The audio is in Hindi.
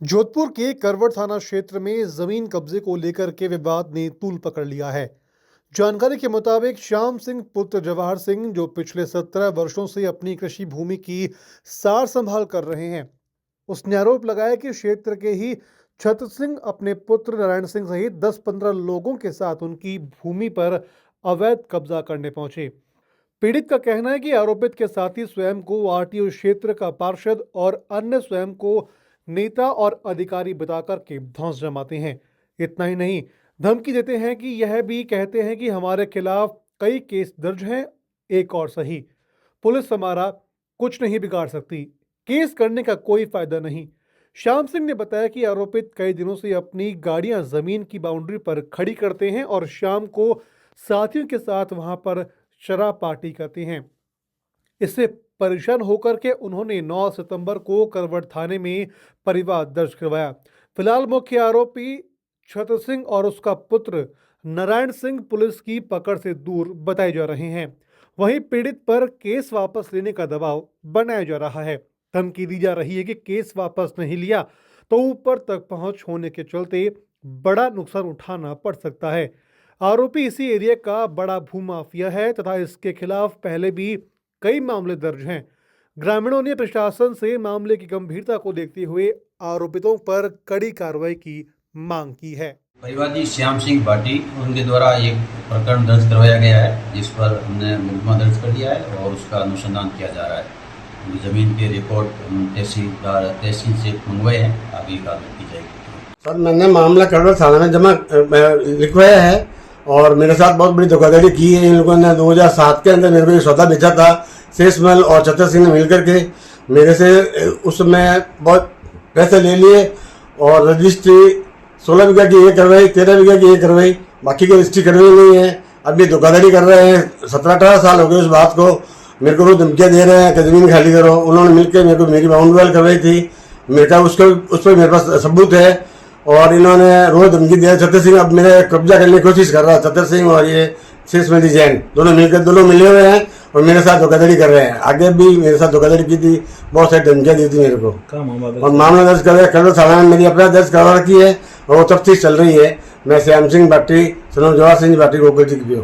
जोधपुर के करवट थाना क्षेत्र में जमीन कब्जे को लेकर के विवाद ने तूल पकड़ लिया है। जानकारी के मुताबिक श्याम सिंह पुत्र जवाहर सिंह, जो पिछले 17 वर्षों से अपनी कृषि भूमि की सार संभाल कर रहे हैं, उसने आरोप लगाया कि क्षेत्र के ही छत्र सिंह अपने पुत्र नारायण सिंह सहित 10-15 लोगों के साथ उनकी भूमि पर अवैध कब्जा करने पहुंचे। पीड़ित का कहना है कि आरोपित के साथी स्वयं को आरटीओ क्षेत्र का पार्षद और अन्य स्वयं को नेता और अधिकारी बताकर के धौंस जमाते हैं। इतना ही नहीं, धमकी देते हैं कि यह भी कहते हैं कि हमारे खिलाफ कई केस दर्ज हैं, एक और सही, पुलिस हमारा कुछ नहीं बिगाड़ सकती, केस करने का कोई फायदा नहीं। श्याम सिंह ने बताया कि आरोपित कई दिनों से अपनी गाड़ियां जमीन की बाउंड्री पर खड़ी करते हैं और शाम को साथियों के साथ वहां पर शराब पार्टी करते हैं। इससे परेशान होकर के उन्होंने 9 सितंबर को करवट थाने में परिवाद दर्ज करवाया। फिलहाल मुख्य आरोपी छत्र सिंह और उसका पुत्र नारायण सिंह पुलिस की पकड़ से दूर बताए जा रहे हैं। वहीं पीड़ित पर केस वापस लेने का दबाव बनाया जा रहा है। धमकी दी जा रही है कि केस वापस नहीं लिया तो ऊपर तक पहुंच होने के चलते बड़ा नुकसान उठाना पड़ सकता है। आरोपी इसी एरिया का बड़ा भूमाफिया है तथा इसके खिलाफ पहले भी कई मामले दर्ज हैं। ग्रामीणों ने प्रशासन से मामले की गंभीरता को देखते हुए आरोपितों पर कड़ी कार्रवाई की मांग की है। परिवादी श्याम सिंह भाटी, उनके द्वारा एक प्रकरण दर्ज करवाया गया है, जिस पर हमने मुकदमा दर्ज कर दिया है और उसका अनुसंधान किया जा रहा है। जमीन के रिकॉर्ड तहसील से मंगवाए हैं, आगे कार्रवाई की जाएगी। सर, मैंने मामला करवट थाना में जमा लिखवाया है और मेरे साथ बहुत बड़ी धोखाधड़ी की है। इन लोगों ने 2007 के अंदर मेरे को सौदा बेचा था। शेषमल और छत्र सिंह ने मिलकर के मेरे से उसमें बहुत पैसे ले लिए और रजिस्ट्री 16 बीघा की ये करवाई, 13 बीघा की ये करवाई, बाकी की रजिस्ट्री करवाई नहीं है। अब ये धोखाधड़ी कर रहे हैं। 17-18 साल हो गए उस बात को। मेरे को रोज धमकियाँ दे रहे हैं कि जमीन खाली करो। उन्होंने मिलकर मेरे को मेरी बाउंड वाल करवाई थी। मेरा उस पर मेरे पास सबूत है और इन्होंने रोज धमकी दिया। छत्र सिंह अब मेरे कब्जा करने की कोशिश कर रहा है। छत्र सिंह और ये शेषमल जैन दोनों मिले हुए हैं और मेरे साथ धोखाधड़ी कर रहे हैं। आगे भी मेरे साथ धोखाधड़ी की थी, बहुत सारी धमकियाँ दी थी मेरे को और मामला दर्ज कर थाना में मेरी अपराध दर्ज करवा रखी है और वो तफ्तीश चल रही है। मैं श्याम सिंह भाटी, जवाहर सिंह भाटी, गोकुल जी की